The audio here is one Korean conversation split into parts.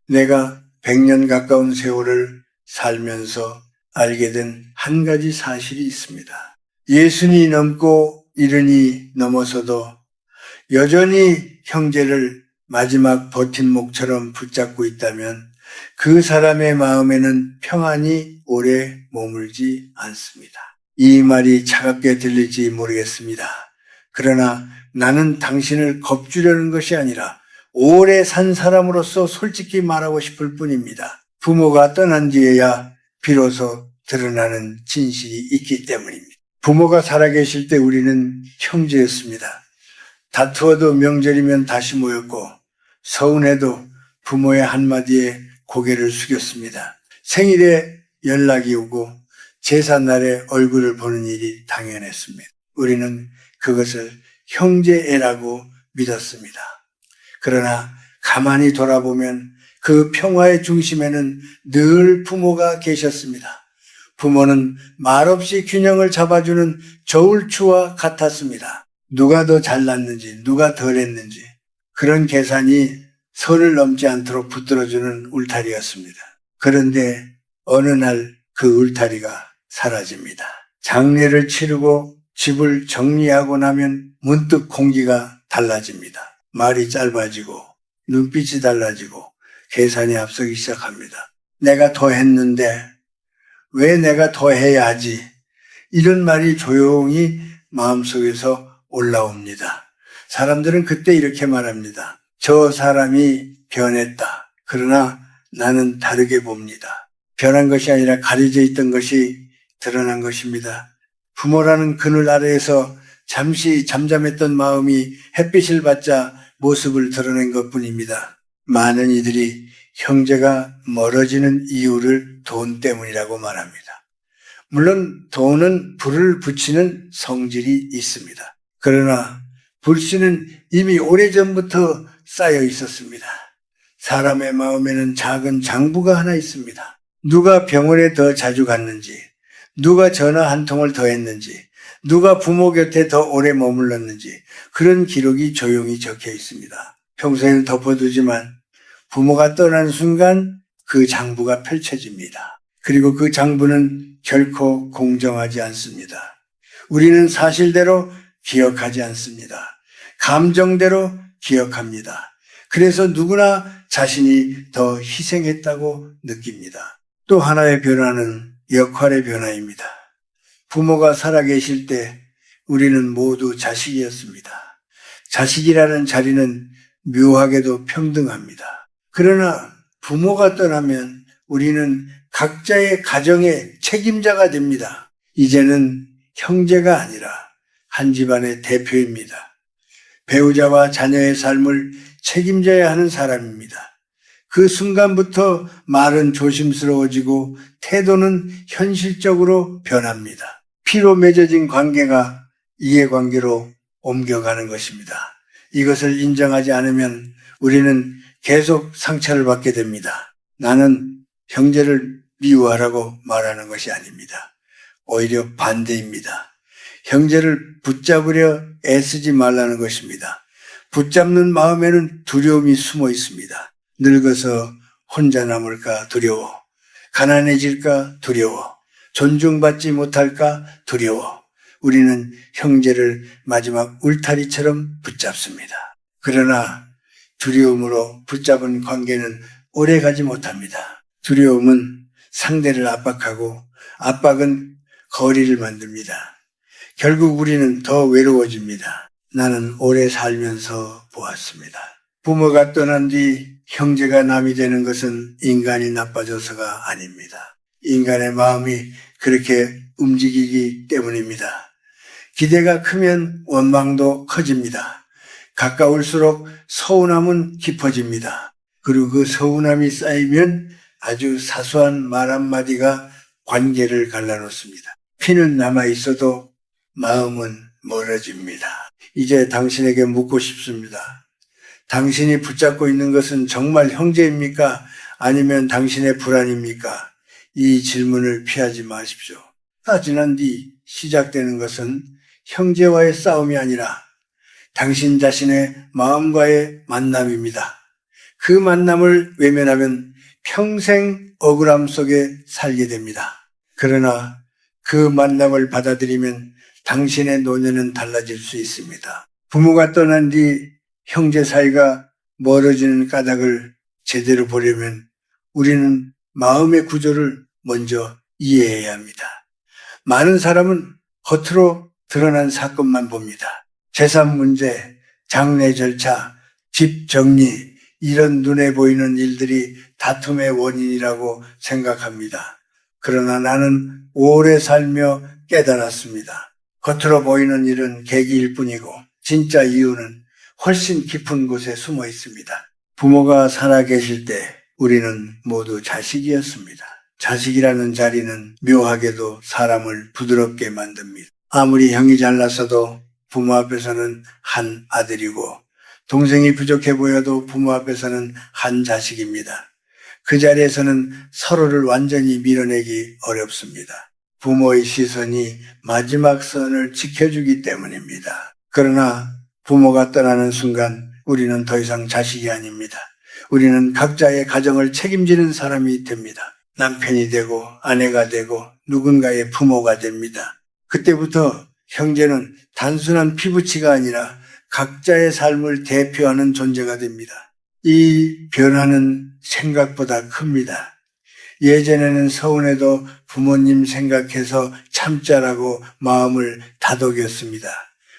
내가 100년 가까운 세월을 살면서 알게 된 한 가지 사실이 있습니다. 60이 넘고 70이 넘어서도 여전히 형제를 마지막 버팀목처럼 붙잡고 있다면 그 사람의 마음에는 평안이 오래 머물지 않습니다. 이 말이 차갑게 들릴지 모르겠습니다. 그러나 나는 당신을 겁주려는 것이 아니라 오래 산 사람으로서 솔직히 말하고 싶을 뿐입니다. 부모가 떠난 뒤에야 비로소 드러나는 진실이 있기 때문입니다. 부모가 살아계실 때 우리는 형제였습니다. 다투어도 명절이면 다시 모였고 서운해도 부모의 한마디에 고개를 숙였습니다. 생일에 연락이 오고 제삿날에 얼굴을 보는 일이 당연했습니다. 우리는 그것을 형제애라고 믿었습니다. 그러나 가만히 돌아보면 그 평화의 중심에는 늘 부모가 계셨습니다. 부모는 말없이 균형을 잡아주는 저울추와 같았습니다. 누가 더 잘났는지, 누가 덜했는지 그런 계산이 선을 넘지 않도록 붙들어주는 울타리였습니다. 그런데 어느 날 그 울타리가 사라집니다. 장례를 치르고 집을 정리하고 나면 문득 공기가 달라집니다. 말이 짧아지고 눈빛이 달라지고 계산이 앞서기 시작합니다. 내가 더 했는데 왜 내가 더 해야 하지? 이런 말이 조용히 마음속에서 올라옵니다. 사람들은 그때 이렇게 말합니다. 저 사람이 변했다. 그러나 나는 다르게 봅니다. 변한 것이 아니라 가려져 있던 것이 드러난 것입니다. 부모라는 그늘 아래에서 잠시 잠잠했던 마음이 햇빛을 받자 모습을 드러낸 것뿐입니다. 많은 이들이 형제가 멀어지는 이유를 돈 때문이라고 말합니다. 물론 돈은 불을 붙이는 성질이 있습니다. 그러나 불씨는 이미 오래전부터 쌓여 있었습니다. 사람의 마음에는 작은 장부가 하나 있습니다. 누가 병원에 더 자주 갔는지, 누가 전화 한 통을 더 했는지, 누가 부모 곁에 더 오래 머물렀는지 그런 기록이 조용히 적혀 있습니다. 평소에는 덮어두지만 부모가 떠나는 순간 그 장부가 펼쳐집니다. 그리고 그 장부는 결코 공정하지 않습니다. 우리는 사실대로 기억하지 않습니다. 감정대로 기억합니다. 그래서 누구나 자신이 더 희생했다고 느낍니다. 또 하나의 변화는 역할의 변화입니다. 부모가 살아계실 때 우리는 모두 자식이었습니다. 자식이라는 자리는 묘하게도 평등합니다. 그러나 부모가 떠나면 우리는 각자의 가정의 책임자가 됩니다. 이제는 형제가 아니라 한 집안의 대표입니다. 배우자와 자녀의 삶을 책임져야 하는 사람입니다. 그 순간부터 말은 조심스러워지고 태도는 현실적으로 변합니다. 피로 맺어진 관계가 이해관계로 옮겨가는 것입니다. 이것을 인정하지 않으면 우리는 계속 상처를 받게 됩니다. 나는 형제를 미워하라고 말하는 것이 아닙니다. 오히려 반대입니다. 형제를 붙잡으려 애쓰지 말라는 것입니다. 붙잡는 마음에는 두려움이 숨어 있습니다. 늙어서 혼자 남을까 두려워, 가난해질까 두려워, 존중받지 못할까 두려워. 우리는 형제를 마지막 울타리처럼 붙잡습니다. 그러나 두려움으로 붙잡은 관계는 오래 가지 못합니다. 두려움은 상대를 압박하고 압박은 거리를 만듭니다. 결국 우리는 더 외로워집니다. 나는 오래 살면서 보았습니다. 부모가 떠난 뒤 형제가 남이 되는 것은 인간이 나빠져서가 아닙니다. 인간의 마음이 그렇게 움직이기 때문입니다. 기대가 크면 원망도 커집니다. 가까울수록 서운함은 깊어집니다. 그리고 그 서운함이 쌓이면 아주 사소한 말 한마디가 관계를 갈라놓습니다. 피는 남아있어도 마음은 멀어집니다. 이제 당신에게 묻고 싶습니다. 당신이 붙잡고 있는 것은 정말 형제입니까? 아니면 당신의 불안입니까? 이 질문을 피하지 마십시오. 지난 뒤 시작되는 것은 형제와의 싸움이 아니라 당신 자신의 마음과의 만남입니다. 그 만남을 외면하면 평생 억울함 속에 살게 됩니다. 그러나 그 만남을 받아들이면 당신의 노년은 달라질 수 있습니다. 부모가 떠난 뒤 형제 사이가 멀어지는 까닭을 제대로 보려면 우리는 마음의 구조를 먼저 이해해야 합니다. 많은 사람은 겉으로 드러난 사건만 봅니다. 재산 문제, 장례 절차, 집 정리, 이런 눈에 보이는 일들이 다툼의 원인이라고 생각합니다. 그러나 나는 오래 살며 깨달았습니다. 겉으로 보이는 일은 계기일 뿐이고 진짜 이유는 훨씬 깊은 곳에 숨어 있습니다. 부모가 살아계실 때 우리는 모두 자식이었습니다. 자식이라는 자리는 묘하게도 사람을 부드럽게 만듭니다. 아무리 형이 잘났어도 부모 앞에서는 한 아들이고 동생이 부족해 보여도 부모 앞에서는 한 자식입니다. 그 자리에서는 서로를 완전히 밀어내기 어렵습니다. 부모의 시선이 마지막 선을 지켜주기 때문입니다. 그러나 부모가 떠나는 순간 우리는 더 이상 자식이 아닙니다. 우리는 각자의 가정을 책임지는 사람이 됩니다. 남편이 되고 아내가 되고 누군가의 부모가 됩니다. 그때부터 형제는 단순한 피부치가 아니라 각자의 삶을 대표하는 존재가 됩니다. 이 변화는 생각보다 큽니다. 예전에는 서운해도 부모님 생각해서 참자라고 마음을 다독였습니다.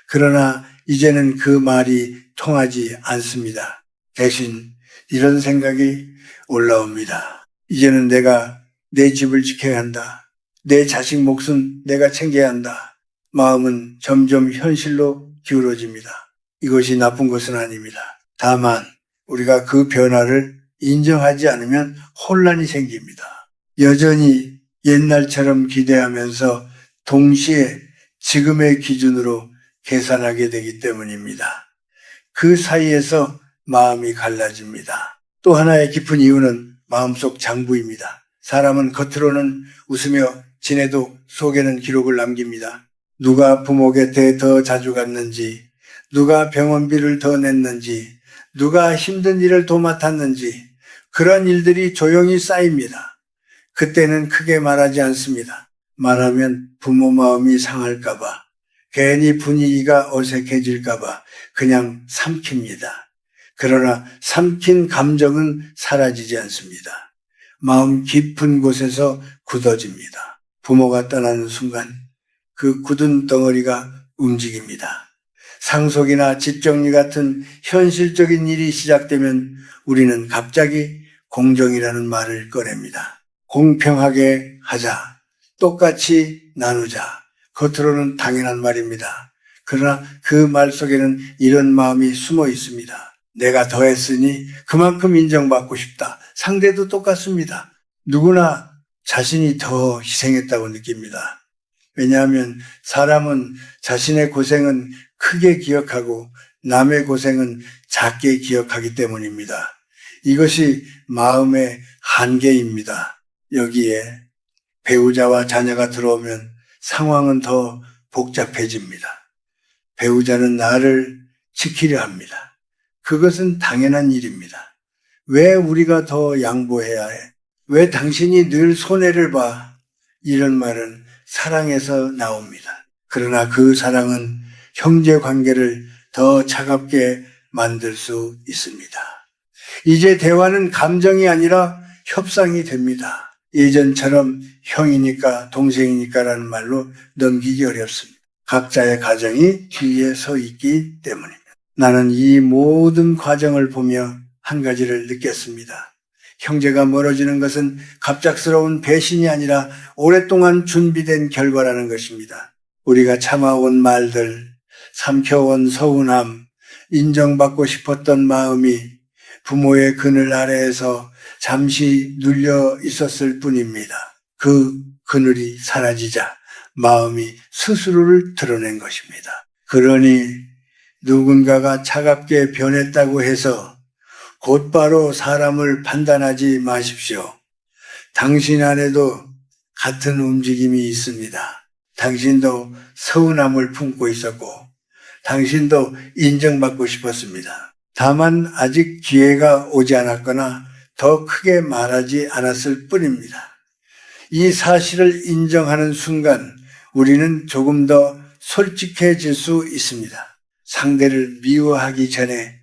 그러나 이제는 그 말이 통하지 않습니다. 대신 이런 생각이 올라옵니다. 이제는 내가 내 집을 지켜야 한다. 내 자식 몫은 내가 챙겨야 한다. 마음은 점점 현실로 기울어집니다. 이것이 나쁜 것은 아닙니다. 다만 우리가 그 변화를 인정하지 않으면 혼란이 생깁니다. 여전히 옛날처럼 기대하면서 동시에 지금의 기준으로 계산하게 되기 때문입니다. 그 사이에서 마음이 갈라집니다. 또 하나의 깊은 이유는 마음속 장부입니다. 사람은 겉으로는 웃으며 지내도 속에는 기록을 남깁니다. 누가 부모 곁에 더 자주 갔는지, 누가 병원비를 더 냈는지, 누가 힘든 일을 더 맡았는지, 그런 일들이 조용히 쌓입니다. 그때는 크게 말하지 않습니다. 말하면 부모 마음이 상할까봐, 괜히 분위기가 어색해질까봐 그냥 삼킵니다. 그러나 삼킨 감정은 사라지지 않습니다. 마음 깊은 곳에서 굳어집니다. 부모가 떠나는 순간 그 굳은 덩어리가 움직입니다. 상속이나 집 정리 같은 현실적인 일이 시작되면 우리는 갑자기 공정이라는 말을 꺼냅니다. 공평하게 하자, 똑같이 나누자. 겉으로는 당연한 말입니다. 그러나 그 말 속에는 이런 마음이 숨어 있습니다. 내가 더 했으니 그만큼 인정받고 싶다. 상대도 똑같습니다. 누구나 자신이 더 희생했다고 느낍니다. 왜냐하면 사람은 자신의 고생은 크게 기억하고 남의 고생은 작게 기억하기 때문입니다. 이것이 마음의 한계입니다. 여기에 배우자와 자녀가 들어오면 상황은 더 복잡해집니다. 배우자는 나를 지키려 합니다. 그것은 당연한 일입니다. 왜 우리가 더 양보해야 해? 왜 당신이 늘 손해를 봐? 이런 말은 사랑에서 나옵니다. 그러나 그 사랑은 형제 관계를 더 차갑게 만들 수 있습니다. 이제 대화는 감정이 아니라 협상이 됩니다. 예전처럼 형이니까 동생이니까라는 말로 넘기기 어렵습니다. 각자의 가정이 뒤에 서 있기 때문입니다. 나는 이 모든 과정을 보며 한 가지를 느꼈습니다. 형제가 멀어지는 것은 갑작스러운 배신이 아니라 오랫동안 준비된 결과라는 것입니다. 우리가 참아온 말들, 삼켜온 서운함, 인정받고 싶었던 마음이 부모의 그늘 아래에서 잠시 눌려 있었을 뿐입니다. 그 그늘이 사라지자 마음이 스스로를 드러낸 것입니다. 그러니 누군가가 차갑게 변했다고 해서 곧바로 사람을 판단하지 마십시오. 당신 안에도 같은 움직임이 있습니다. 당신도 서운함을 품고 있었고 당신도 인정받고 싶었습니다. 다만 아직 기회가 오지 않았거나 더 크게 말하지 않았을 뿐입니다. 이 사실을 인정하는 순간 우리는 조금 더 솔직해질 수 있습니다. 상대를 미워하기 전에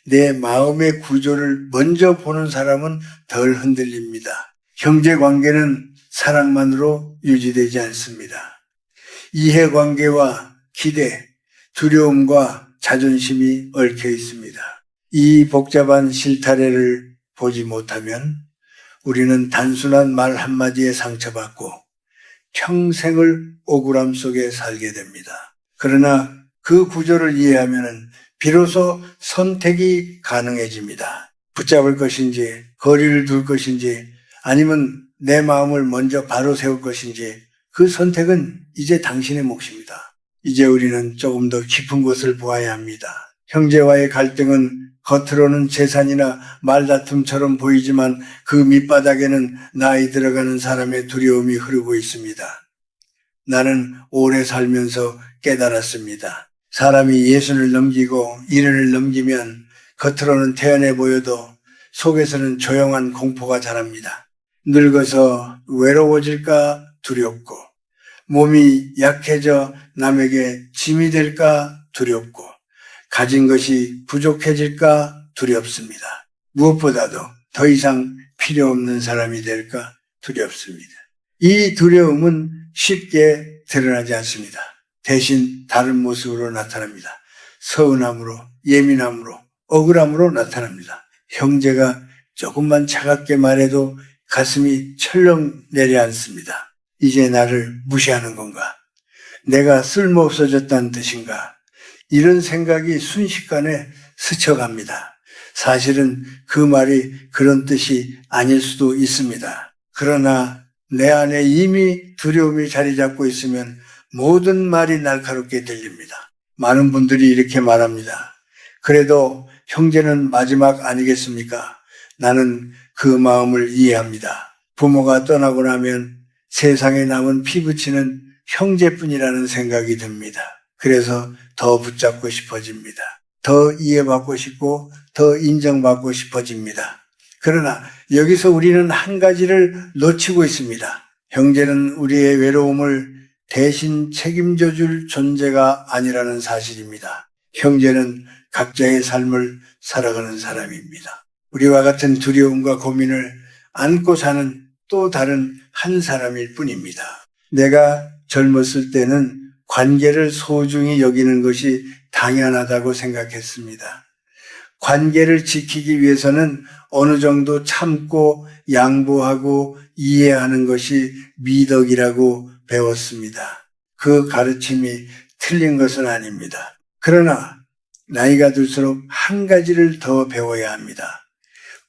내 마음의 구조를 먼저 보는 사람은 덜 흔들립니다. 형제 관계는 사랑만으로 유지되지 않습니다. 이해관계와 기대, 두려움과 자존심이 얽혀 있습니다. 이 복잡한 실타래를 보지 못하면 우리는 단순한 말 한마디에 상처받고 평생을 억울함 속에 살게 됩니다. 그러나 그 구조를 이해하면 비로소 선택이 가능해집니다. 붙잡을 것인지, 거리를 둘 것인지, 아니면 내 마음을 먼저 바로 세울 것인지, 그 선택은 이제 당신의 몫입니다. 이제 우리는 조금 더 깊은 곳을 보아야 합니다. 형제와의 갈등은 겉으로는 재산이나 말다툼처럼 보이지만 그 밑바닥에는 나이 들어가는 사람의 두려움이 흐르고 있습니다. 나는 오래 살면서 깨달았습니다. 사람이 예순을 넘기고 일흔을 넘기면 겉으로는 태연해 보여도 속에서는 조용한 공포가 자랍니다. 늙어서 외로워질까 두렵고, 몸이 약해져 남에게 짐이 될까 두렵고, 가진 것이 부족해질까 두렵습니다. 무엇보다도 더 이상 필요 없는 사람이 될까 두렵습니다. 이 두려움은 쉽게 드러나지 않습니다. 대신 다른 모습으로 나타납니다. 서운함으로, 예민함으로, 억울함으로 나타납니다. 형제가 조금만 차갑게 말해도 가슴이 철렁 내려앉습니다. 이제 나를 무시하는 건가? 내가 쓸모없어졌다는 뜻인가? 이런 생각이 순식간에 스쳐갑니다. 사실은 그 말이 그런 뜻이 아닐 수도 있습니다. 그러나 내 안에 이미 두려움이 자리 잡고 있으면 모든 말이 날카롭게 들립니다. 많은 분들이 이렇게 말합니다. 그래도 형제는 마지막 아니겠습니까? 나는 그 마음을 이해합니다. 부모가 떠나고 나면 세상에 남은 피부치는 형제뿐이라는 생각이 듭니다. 그래서 더 붙잡고 싶어집니다. 더 이해받고 싶고 더 인정받고 싶어집니다. 그러나 여기서 우리는 한 가지를 놓치고 있습니다. 형제는 우리의 외로움을 대신 책임져 줄 존재가 아니라는 사실입니다. 형제는 각자의 삶을 살아가는 사람입니다. 우리와 같은 두려움과 고민을 안고 사는 또 다른 한 사람일 뿐입니다. 내가 젊었을 때는 관계를 소중히 여기는 것이 당연하다고 생각했습니다. 관계를 지키기 위해서는 어느 정도 참고 양보하고 이해하는 것이 미덕이라고 배웠습니다. 그 가르침이 틀린 것은 아닙니다. 그러나 나이가 들수록 한 가지를 더 배워야 합니다.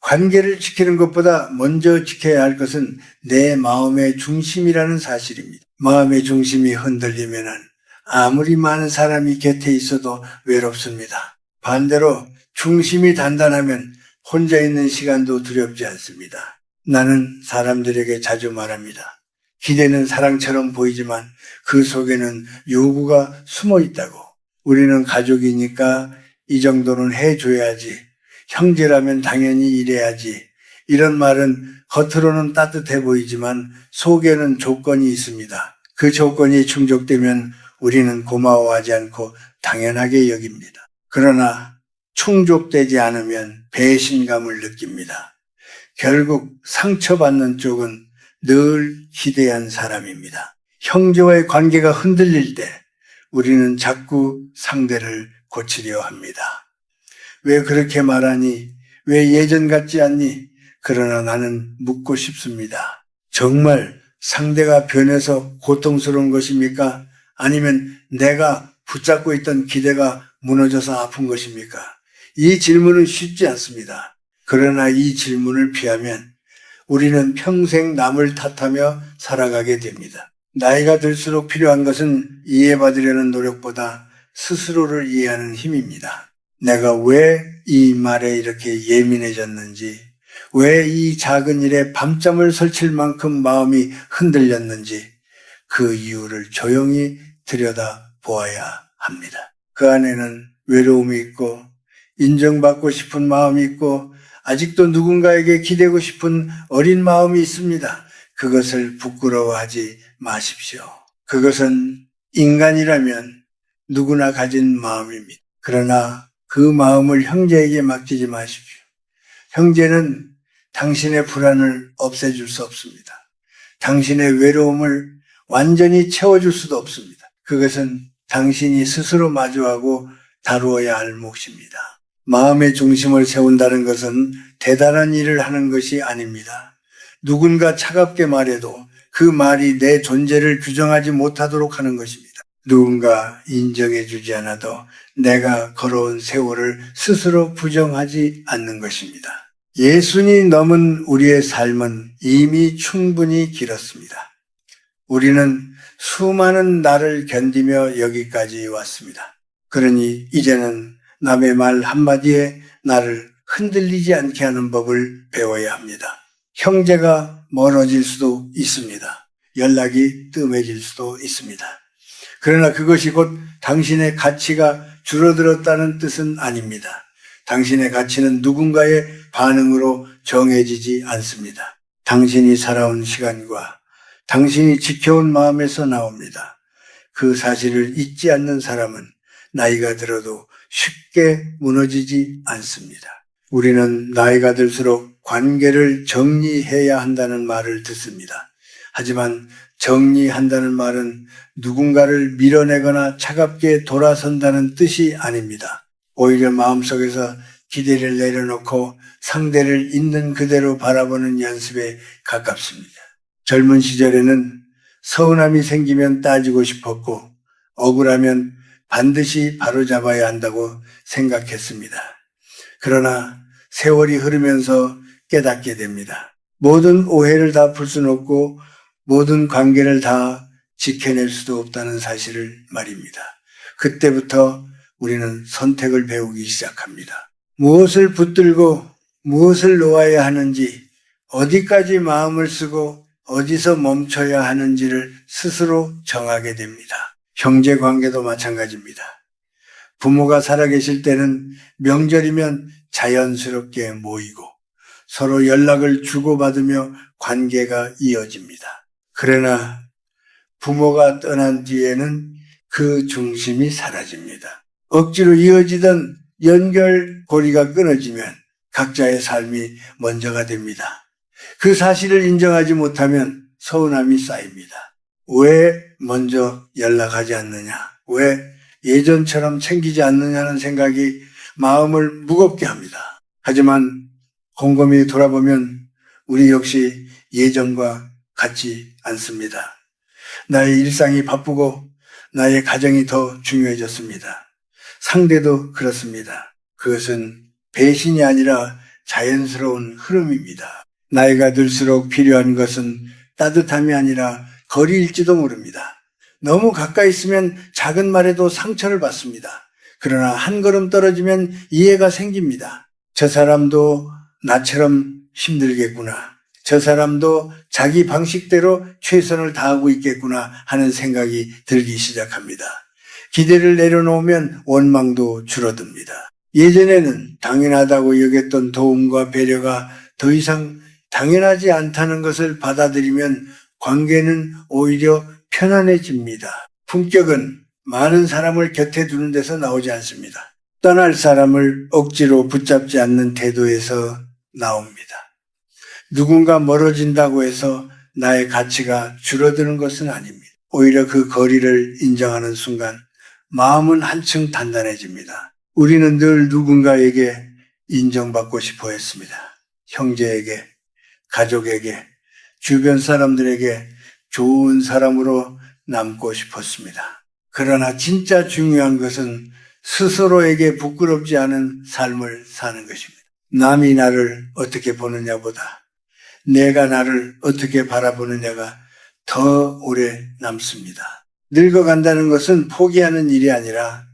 관계를 지키는 것보다 먼저 지켜야 할 것은 내 마음의 중심이라는 사실입니다. 마음의 중심이 흔들리면 아무리 많은 사람이 곁에 있어도 외롭습니다. 반대로 중심이 단단하면 혼자 있는 시간도 두렵지 않습니다. 나는 사람들에게 자주 말합니다. 기대는 사랑처럼 보이지만 그 속에는 요구가 숨어 있다고. 우리는 가족이니까 이 정도는 해줘야지. 형제라면 당연히 이래야지. 이런 말은 겉으로는 따뜻해 보이지만 속에는 조건이 있습니다. 그 조건이 충족되면 우리는 고마워하지 않고 당연하게 여깁니다. 그러나 충족되지 않으면 배신감을 느낍니다. 결국 상처받는 쪽은 늘 기대한 사람입니다. 형제와의 관계가 흔들릴 때 우리는 자꾸 상대를 고치려 합니다. 왜 그렇게 말하니? 왜 예전 같지 않니? 그러나 나는 묻고 싶습니다. 정말 상대가 변해서 고통스러운 것입니까? 아니면 내가 붙잡고 있던 기대가 무너져서 아픈 것입니까? 이 질문은 쉽지 않습니다. 그러나 이 질문을 피하면 우리는 평생 남을 탓하며 살아가게 됩니다. 나이가 들수록 필요한 것은 이해받으려는 노력보다 스스로를 이해하는 힘입니다. 내가 왜 이 말에 이렇게 예민해졌는지, 왜 이 작은 일에 밤잠을 설칠 만큼 마음이 흔들렸는지 그 이유를 조용히 들여다 보아야 합니다. 그 안에는 외로움이 있고 인정받고 싶은 마음이 있고 아직도 누군가에게 기대고 싶은 어린 마음이 있습니다. 그것을 부끄러워하지 마십시오. 그것은 인간이라면 누구나 가진 마음입니다. 그러나 그 마음을 형제에게 맡기지 마십시오. 형제는 당신의 불안을 없애줄 수 없습니다. 당신의 외로움을 완전히 채워줄 수도 없습니다. 그것은 당신이 스스로 마주하고 다루어야 할 몫입니다. 마음의 중심을 세운다는 것은 대단한 일을 하는 것이 아닙니다. 누군가 차갑게 말해도 그 말이 내 존재를 규정하지 못하도록 하는 것입니다. 누군가 인정해 주지 않아도 내가 걸어온 세월을 스스로 부정하지 않는 것입니다. 예순이 넘은 우리의 삶은 이미 충분히 길었습니다. 우리는 수많은 날을 견디며 여기까지 왔습니다. 그러니 이제는 남의 말 한마디에 나를 흔들리지 않게 하는 법을 배워야 합니다. 형제가 멀어질 수도 있습니다. 연락이 뜸해질 수도 있습니다. 그러나 그것이 곧 당신의 가치가 줄어들었다는 뜻은 아닙니다. 당신의 가치는 누군가의 반응으로 정해지지 않습니다. 당신이 살아온 시간과 당신이 지켜온 마음에서 나옵니다. 그 사실을 잊지 않는 사람은 나이가 들어도 쉽게 무너지지 않습니다. 우리는 나이가 들수록 관계를 정리해야 한다는 말을 듣습니다. 하지만 정리한다는 말은 누군가를 밀어내거나 차갑게 돌아선다는 뜻이 아닙니다. 오히려 마음속에서 기대를 내려놓고 상대를 있는 그대로 바라보는 연습에 가깝습니다. 젊은 시절에는 서운함이 생기면 따지고 싶었고 억울하면 반드시 바로잡아야 한다고 생각했습니다. 그러나 세월이 흐르면서 깨닫게 됩니다. 모든 오해를 다 풀 수는 없고 모든 관계를 다 지켜낼 수도 없다는 사실을 말입니다. 그때부터 우리는 선택을 배우기 시작합니다. 무엇을 붙들고 무엇을 놓아야 하는지, 어디까지 마음을 쓰고 어디서 멈춰야 하는지를 스스로 정하게 됩니다. 형제 관계도 마찬가지입니다. 부모가 살아계실 때는 명절이면 자연스럽게 모이고 서로 연락을 주고받으며 관계가 이어집니다. 그러나 부모가 떠난 뒤에는 그 중심이 사라집니다. 억지로 이어지던 연결고리가 끊어지면 각자의 삶이 먼저가 됩니다. 그 사실을 인정하지 못하면 서운함이 쌓입니다. 왜 먼저 연락하지 않느냐? 왜 예전처럼 챙기지 않느냐는 생각이 마음을 무겁게 합니다. 하지만 곰곰이 돌아보면 우리 역시 예전과 같지 않습니다. 나의 일상이 바쁘고 나의 가정이 더 중요해졌습니다. 상대도 그렇습니다. 그것은 배신이 아니라 자연스러운 흐름입니다. 나이가 들수록 필요한 것은 따뜻함이 아니라 거리일지도 모릅니다. 너무 가까이 있으면 작은 말에도 상처를 받습니다. 그러나 한 걸음 떨어지면 이해가 생깁니다. 저 사람도 나처럼 힘들겠구나. 저 사람도 자기 방식대로 최선을 다하고 있겠구나 하는 생각이 들기 시작합니다. 기대를 내려놓으면 원망도 줄어듭니다. 예전에는 당연하다고 여겼던 도움과 배려가 더 이상 당연하지 않다는 것을 받아들이면 관계는 오히려 편안해집니다. 품격은 많은 사람을 곁에 두는 데서 나오지 않습니다. 떠날 사람을 억지로 붙잡지 않는 태도에서 나옵니다. 누군가 멀어진다고 해서 나의 가치가 줄어드는 것은 아닙니다. 오히려 그 거리를 인정하는 순간 마음은 한층 단단해집니다. 우리는 늘 누군가에게 인정받고 싶어 했습니다. 형제에게, 가족에게, 주변 사람들에게 좋은 사람으로 남고 싶었습니다. 그러나 진짜 중요한 것은 스스로에게 부끄럽지 않은 삶을 사는 것입니다. 남이 나를 어떻게 보느냐보다 내가 나를 어떻게 바라보느냐가 더 오래 남습니다. 늙어간다는 것은 포기하는 일이 아니라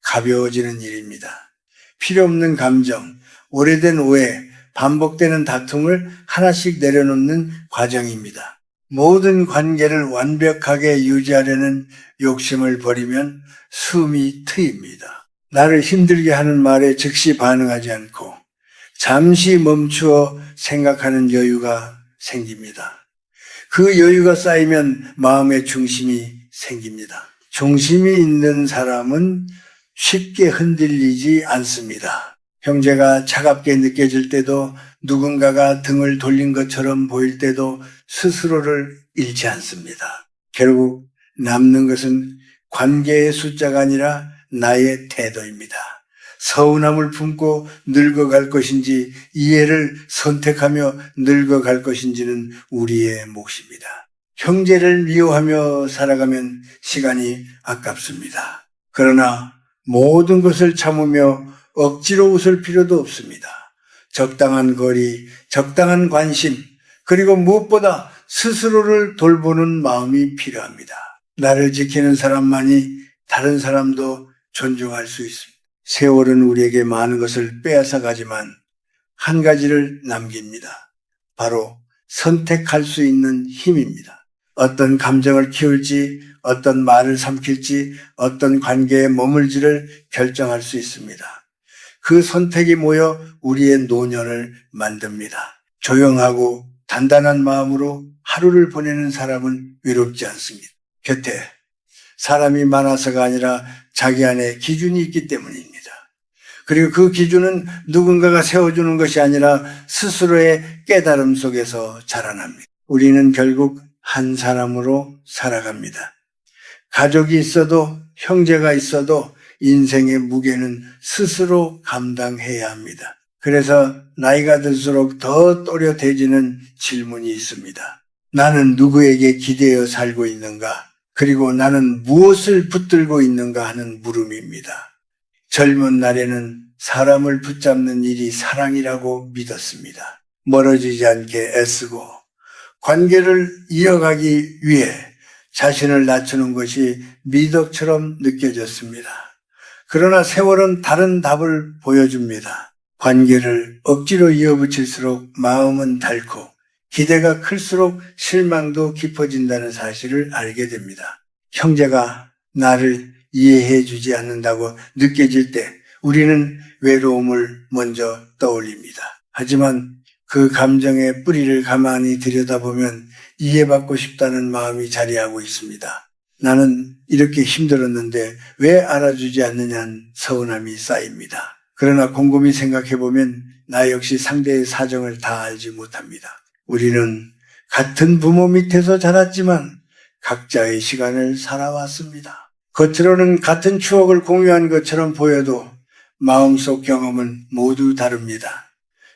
가벼워지는 일입니다. 필요 없는 감정, 오래된 오해, 반복되는 다툼을 하나씩 내려놓는 과정입니다. 모든 관계를 완벽하게 유지하려는 욕심을 버리면 숨이 트입니다. 나를 힘들게 하는 말에 즉시 반응하지 않고 잠시 멈추어 생각하는 여유가 생깁니다. 그 여유가 쌓이면 마음의 중심이 생깁니다. 중심이 있는 사람은 쉽게 흔들리지 않습니다. 형제가 차갑게 느껴질 때도 누군가가 등을 돌린 것처럼 보일 때도 스스로를 잃지 않습니다. 결국 남는 것은 관계의 숫자가 아니라 나의 태도입니다. 서운함을 품고 늙어갈 것인지 이해를 선택하며 늙어갈 것인지는 우리의 몫입니다. 형제를 미워하며 살아가면 시간이 아깝습니다. 그러나 모든 것을 참으며 억지로 웃을 필요도 없습니다. 적당한 거리, 적당한 관심, 그리고 무엇보다 스스로를 돌보는 마음이 필요합니다. 나를 지키는 사람만이 다른 사람도 존중할 수 있습니다. 세월은 우리에게 많은 것을 빼앗아 가지만 한 가지를 남깁니다. 바로 선택할 수 있는 힘입니다. 어떤 감정을 키울지, 어떤 말을 삼킬지, 어떤 관계에 머물지를 결정할 수 있습니다. 그 선택이 모여 우리의 노년을 만듭니다. 조용하고 단단한 마음으로 하루를 보내는 사람은 외롭지 않습니다. 곁에 사람이 많아서가 아니라 자기 안에 기준이 있기 때문입니다. 그리고 그 기준은 누군가가 세워주는 것이 아니라 스스로의 깨달음 속에서 자라납니다. 우리는 결국 한 사람으로 살아갑니다. 가족이 있어도 형제가 있어도 인생의 무게는 스스로 감당해야 합니다. 그래서 나이가 들수록 더 또렷해지는 질문이 있습니다. 나는 누구에게 기대어 살고 있는가? 그리고 나는 무엇을 붙들고 있는가 하는 물음입니다. 젊은 날에는 사람을 붙잡는 일이 사랑이라고 믿었습니다. 멀어지지 않게 애쓰고 관계를 이어가기 위해 자신을 낮추는 것이 미덕처럼 느껴졌습니다. 그러나 세월은 다른 답을 보여줍니다. 관계를 억지로 이어붙일수록 마음은 닳고 기대가 클수록 실망도 깊어진다는 사실을 알게 됩니다. 형제가 나를 이해해 주지 않는다고 느껴질 때 우리는 외로움을 먼저 떠올립니다. 하지만 그 감정의 뿌리를 가만히 들여다보면 이해받고 싶다는 마음이 자리하고 있습니다. 나는 이렇게 힘들었는데 왜 알아주지 않느냐는 서운함이 쌓입니다. 그러나 곰곰이 생각해보면 나 역시 상대의 사정을 다 알지 못합니다. 우리는 같은 부모 밑에서 자랐지만 각자의 시간을 살아왔습니다. 겉으로는 같은 추억을 공유한 것처럼 보여도 마음속 경험은 모두 다릅니다.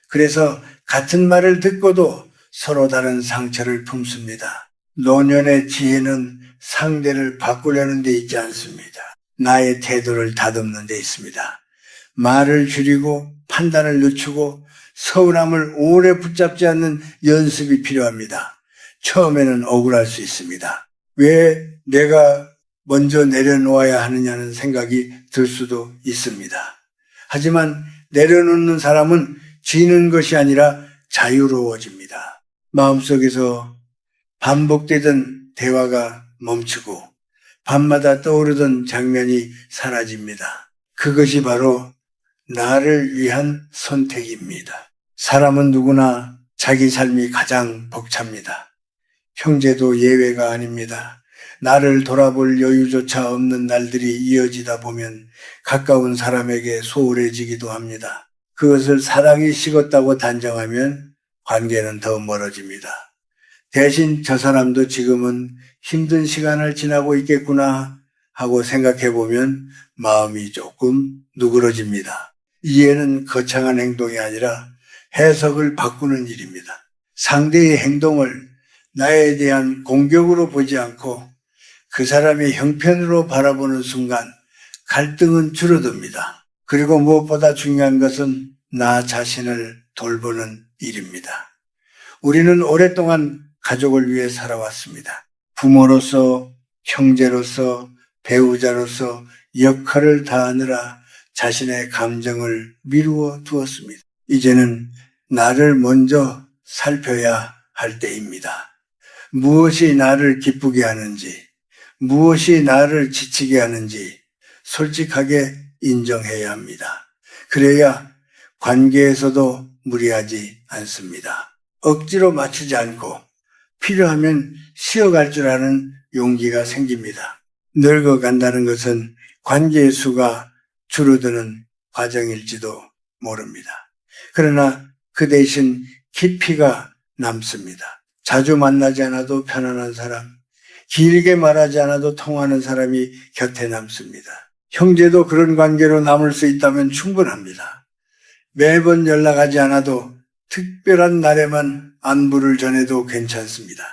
그래서 같은 말을 듣고도 서로 다른 상처를 품습니다. 노년의 지혜는 상대를 바꾸려는 데 있지 않습니다. 나의 태도를 다듬는 데 있습니다. 말을 줄이고 판단을 늦추고 서운함을 오래 붙잡지 않는 연습이 필요합니다. 처음에는 억울할 수 있습니다. 왜 내가 먼저 내려놓아야 하느냐는 생각이 들 수도 있습니다. 하지만 내려놓는 사람은 지는 것이 아니라 자유로워집니다. 마음속에서 반복되던 대화가 멈추고 밤마다 떠오르던 장면이 사라집니다. 그것이 바로 나를 위한 선택입니다. 사람은 누구나 자기 삶이 가장 벅찹니다. 형제도 예외가 아닙니다. 나를 돌아볼 여유조차 없는 날들이 이어지다 보면 가까운 사람에게 소홀해지기도 합니다. 그것을 사랑이 식었다고 단정하면 관계는 더 멀어집니다. 대신 저 사람도 지금은 힘든 시간을 지나고 있겠구나 하고 생각해 보면 마음이 조금 누그러집니다. 이해는 거창한 행동이 아니라 해석을 바꾸는 일입니다. 상대의 행동을 나에 대한 공격으로 보지 않고 그 사람의 형편으로 바라보는 순간 갈등은 줄어듭니다. 그리고 무엇보다 중요한 것은 나 자신을 돌보는 일입니다. 우리는 오랫동안 가족을 위해 살아왔습니다. 부모로서, 형제로서, 배우자로서 역할을 다하느라 자신의 감정을 미루어 두었습니다. 이제는 나를 먼저 살펴야 할 때입니다. 무엇이 나를 기쁘게 하는지, 무엇이 나를 지치게 하는지 솔직하게 인정해야 합니다. 그래야 관계에서도 무리하지 않습니다. 억지로 맞추지 않고 필요하면 쉬어갈 줄 아는 용기가 생깁니다. 늙어간다는 것은 관계의 수가 줄어드는 과정일지도 모릅니다. 그러나 그 대신 깊이가 남습니다. 자주 만나지 않아도 편안한 사람, 길게 말하지 않아도 통하는 사람이 곁에 남습니다. 형제도 그런 관계로 남을 수 있다면 충분합니다. 매번 연락하지 않아도 특별한 날에만 안부를 전해도 괜찮습니다.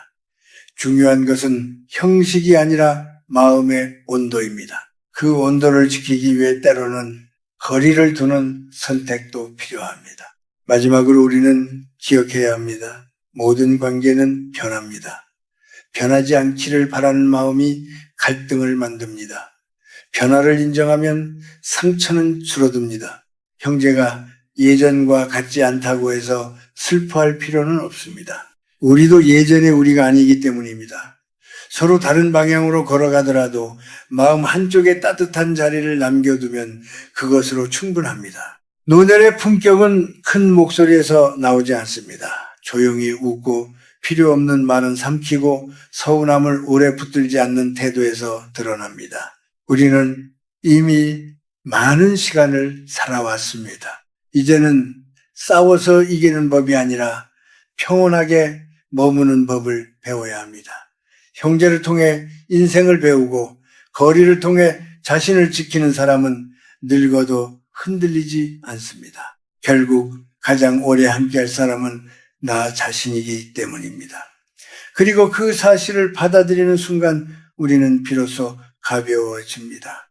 중요한 것은 형식이 아니라 마음의 온도입니다. 그 온도를 지키기 위해 때로는 거리를 두는 선택도 필요합니다. 마지막으로 우리는 기억해야 합니다. 모든 관계는 변합니다. 변하지 않기를 바라는 마음이 갈등을 만듭니다. 변화를 인정하면 상처는 줄어듭니다. 형제가 예전과 같지 않다고 해서 슬퍼할 필요는 없습니다. 우리도 예전의 우리가 아니기 때문입니다. 서로 다른 방향으로 걸어가더라도 마음 한쪽에 따뜻한 자리를 남겨두면 그것으로 충분합니다. 노년의 품격은 큰 목소리에서 나오지 않습니다. 조용히 웃고 필요 없는 말은 삼키고 서운함을 오래 붙들지 않는 태도에서 드러납니다. 우리는 이미 많은 시간을 살아왔습니다. 이제는 싸워서 이기는 법이 아니라 평온하게 머무는 법을 배워야 합니다. 형제를 통해 인생을 배우고 거리를 통해 자신을 지키는 사람은 늙어도 흔들리지 않습니다. 결국 가장 오래 함께할 사람은 나 자신이기 때문입니다. 그리고 그 사실을 받아들이는 순간 우리는 비로소 가벼워집니다.